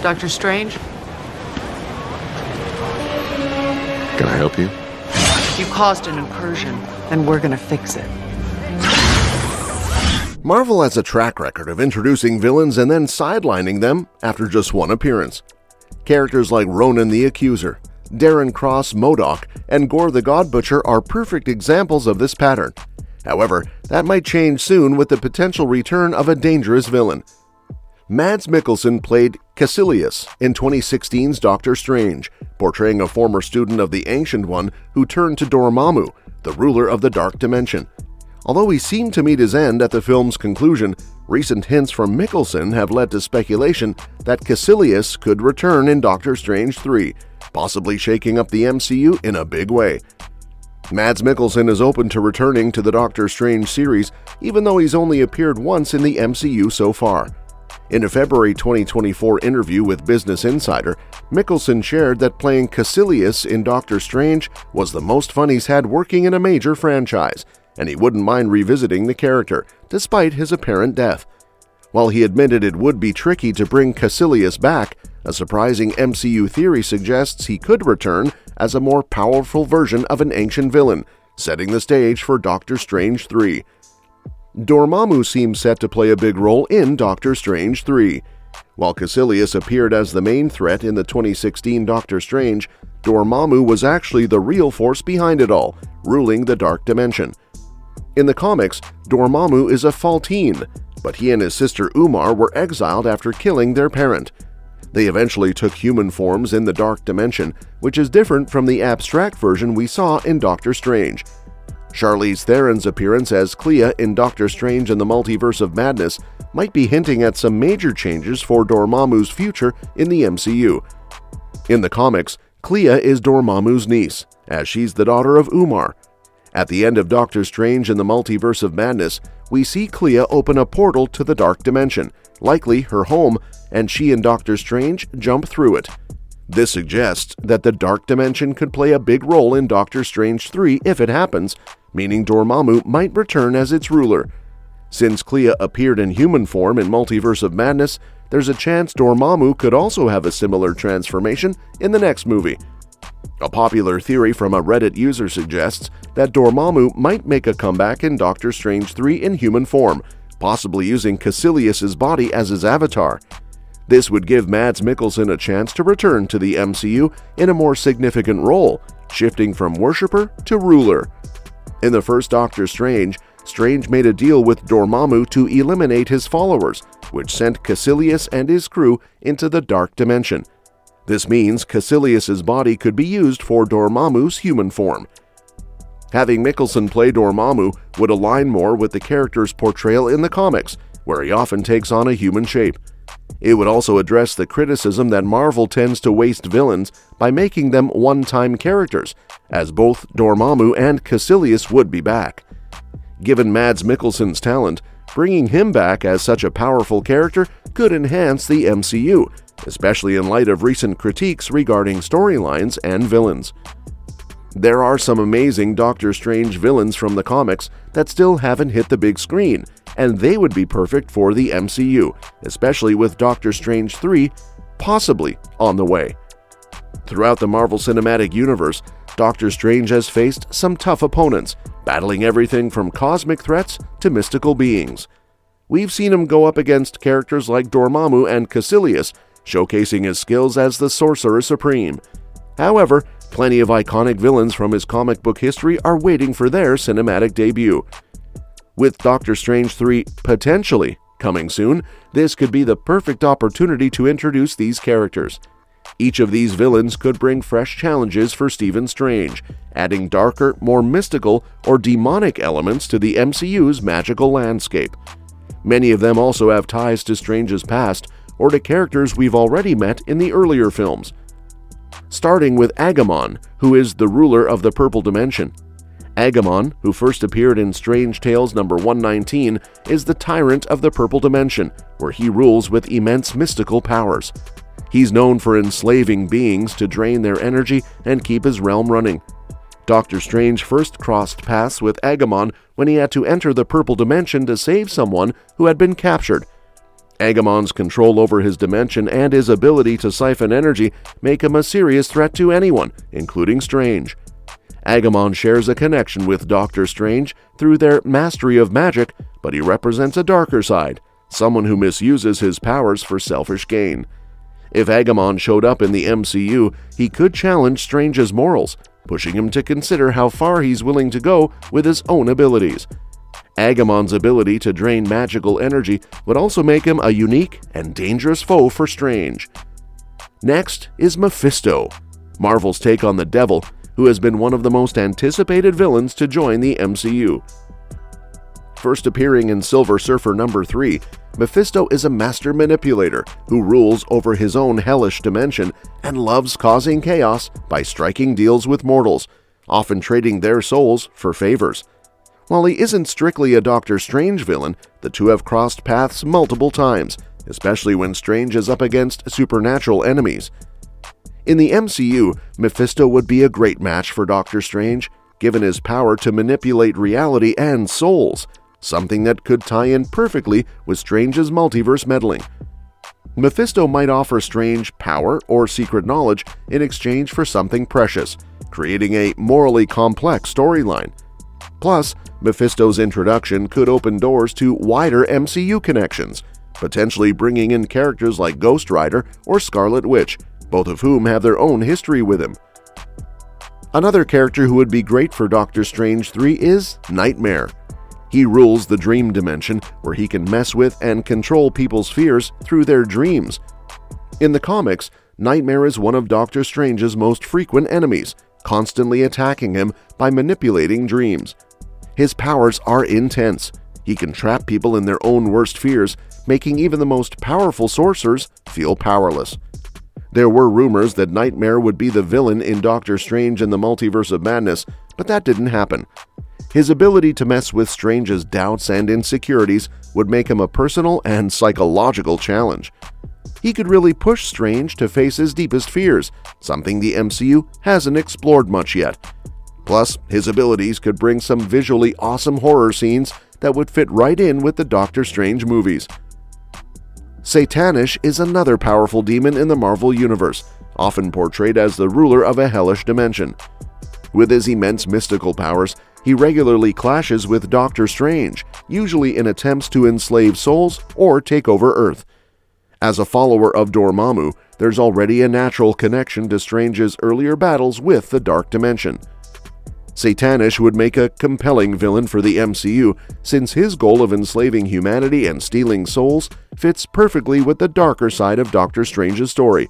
Doctor Strange? Can I help you? You caused an incursion, and we're gonna fix it. Marvel has a track record of introducing villains and then sidelining them after just one appearance. Characters like Ronan the Accuser, Darren Cross MODOK, and Gore the God Butcher are perfect examples of this pattern. However, that might change soon with the potential return of a dangerous villain. Mads Mikkelsen played Caecilius in 2016's Doctor Strange, portraying a former student of the Ancient One who turned to Dormammu, the ruler of the Dark Dimension. Although he seemed to meet his end at the film's conclusion, recent hints from Mikkelsen have led to speculation that Caecilius could return in Doctor Strange 3, possibly shaking up the MCU in a big way. Mads Mikkelsen is open to returning to the Doctor Strange series, even though he's only appeared once in the MCU so far. In a February 2024 interview with Business Insider, Mikkelsen shared that playing Caecilius in Doctor Strange was the most fun he's had working in a major franchise, and he wouldn't mind revisiting the character, despite his apparent death. While he admitted it would be tricky to bring Caecilius back, a surprising MCU theory suggests he could return as a more powerful version of an ancient villain, setting the stage for Doctor Strange 3. Dormammu seems set to play a big role in Doctor Strange 3. While Caecilius appeared as the main threat in the 2016 Doctor Strange, Dormammu was actually the real force behind it all, ruling the Dark Dimension. In the comics, Dormammu is a Faltine, but he and his sister Umar were exiled after killing their parent. They eventually took human forms in the Dark Dimension, which is different from the abstract version we saw in Doctor Strange. Charlize Theron's appearance as Clea in Doctor Strange and the Multiverse of Madness might be hinting at some major changes for Dormammu's future in the MCU. In the comics, Clea is Dormammu's niece, as she's the daughter of Umar. At the end of Doctor Strange and the Multiverse of Madness, we see Clea open a portal to the Dark Dimension, likely her home, and she and Doctor Strange jump through it. This suggests that the Dark Dimension could play a big role in Doctor Strange 3 if it happens, meaning Dormammu might return as its ruler. Since Clea appeared in human form in Multiverse of Madness, there's a chance Dormammu could also have a similar transformation in the next movie. A popular theory from a Reddit user suggests that Dormammu might make a comeback in Doctor Strange 3 in human form, possibly using Caecilius' body as his avatar. This would give Mads Mikkelsen a chance to return to the MCU in a more significant role, shifting from worshipper to ruler. In the first Doctor Strange, Strange made a deal with Dormammu to eliminate his followers, which sent Caecilius and his crew into the Dark Dimension. This means Caecilius' body could be used for Dormammu's human form. Having Mikkelsen play Dormammu would align more with the character's portrayal in the comics, where he often takes on a human shape. It would also address the criticism that Marvel tends to waste villains by making them one-time characters, as both Dormammu and Caecilius would be back. Given Mads Mikkelsen's talent, bringing him back as such a powerful character could enhance the MCU, especially in light of recent critiques regarding storylines and villains. There are some amazing Doctor Strange villains from the comics that still haven't hit the big screen, and they would be perfect for the MCU, especially with Doctor Strange 3 possibly on the way. Throughout the Marvel Cinematic Universe, Doctor Strange has faced some tough opponents, battling everything from cosmic threats to mystical beings. We've seen him go up against characters like Dormammu and Caecilius, showcasing his skills as the Sorcerer Supreme. However, plenty of iconic villains from his comic book history are waiting for their cinematic debut. With Doctor Strange 3 potentially coming soon, this could be the perfect opportunity to introduce these characters. Each of these villains could bring fresh challenges for Stephen Strange, adding darker, more mystical, or demonic elements to the MCU's magical landscape. Many of them also have ties to Strange's past or to characters we've already met in the earlier films. Starting with Agamon, who is the ruler of the Purple Dimension. Agamon, who first appeared in Strange Tales number 119, is the tyrant of the Purple Dimension, where he rules with immense mystical powers. He's known for enslaving beings to drain their energy and keep his realm running. Doctor Strange first crossed paths with Agamon when he had to enter the Purple Dimension to save someone who had been captured. Agamon's control over his dimension and his ability to siphon energy make him a serious threat to anyone, including Strange. Agamon shares a connection with Doctor Strange through their mastery of magic, but he represents a darker side, someone who misuses his powers for selfish gain. If Agamon showed up in the MCU, he could challenge Strange's morals, pushing him to consider how far he's willing to go with his own abilities. Agamon's ability to drain magical energy would also make him a unique and dangerous foe for Strange. Next is Mephisto, Marvel's take on the Devil, who has been one of the most anticipated villains to join the MCU. First appearing in Silver Surfer number 3, Mephisto is a master manipulator who rules over his own hellish dimension and loves causing chaos by striking deals with mortals, often trading their souls for favors. While he isn't strictly a Doctor Strange villain, the two have crossed paths multiple times, especially when Strange is up against supernatural enemies. In the MCU, Mephisto would be a great match for Doctor Strange, given his power to manipulate reality and souls, something that could tie in perfectly with Strange's multiverse meddling. Mephisto might offer Strange power or secret knowledge in exchange for something precious, creating a morally complex storyline. Plus, Mephisto's introduction could open doors to wider MCU connections, potentially bringing in characters like Ghost Rider or Scarlet Witch, both of whom have their own history with him. Another character who would be great for Doctor Strange 3 is Nightmare. He rules the dream dimension, where he can mess with and control people's fears through their dreams. In the comics, Nightmare is one of Doctor Strange's most frequent enemies, constantly attacking him by manipulating dreams. His powers are intense. He can trap people in their own worst fears, making even the most powerful sorcerers feel powerless. There were rumors that Nightmare would be the villain in Doctor Strange and the Multiverse of Madness, but that didn't happen. His ability to mess with Strange's doubts and insecurities would make him a personal and psychological challenge. He could really push Strange to face his deepest fears, something the MCU hasn't explored much yet. Plus, his abilities could bring some visually awesome horror scenes that would fit right in with the Doctor Strange movies. Satanish is another powerful demon in the Marvel Universe, often portrayed as the ruler of a hellish dimension. With his immense mystical powers, he regularly clashes with Doctor Strange, usually in attempts to enslave souls or take over Earth. As a follower of Dormammu, there's already a natural connection to Strange's earlier battles with the Dark Dimension. Satanish would make a compelling villain for the MCU, since his goal of enslaving humanity and stealing souls fits perfectly with the darker side of Doctor Strange's story.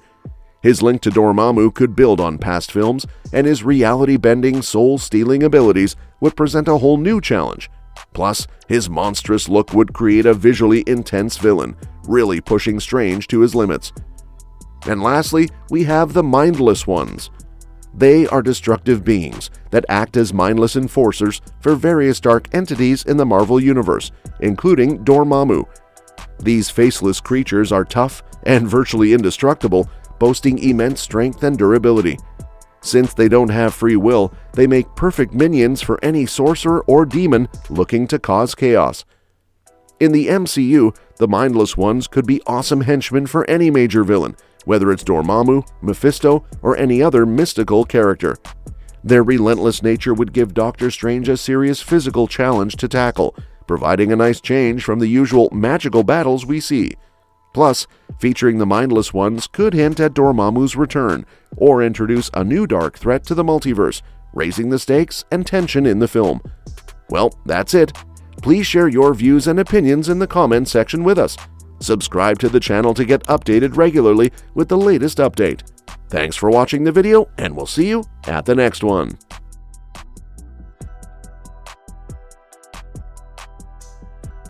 His link to Dormammu could build on past films, and his reality-bending, soul-stealing abilities would present a whole new challenge. Plus, his monstrous look would create a visually intense villain, really pushing Strange to his limits. And lastly, we have the Mindless Ones. They are destructive beings that act as mindless enforcers for various dark entities in the Marvel Universe, including Dormammu. These faceless creatures are tough and virtually indestructible, boasting immense strength and durability. Since they don't have free will, they make perfect minions for any sorcerer or demon looking to cause chaos. In the MCU, the Mindless Ones could be awesome henchmen for any major villain, whether it's Dormammu, Mephisto, or any other mystical character. Their relentless nature would give Doctor Strange a serious physical challenge to tackle, providing a nice change from the usual magical battles we see. Plus, featuring the Mindless Ones could hint at Dormammu's return, or introduce a new dark threat to the multiverse, raising the stakes and tension in the film. Well, that's it. Please share your views and opinions in the comments section with us. Subscribe to the channel to get updated regularly with the latest update. Thanks for watching the video, and we'll see you at the next one.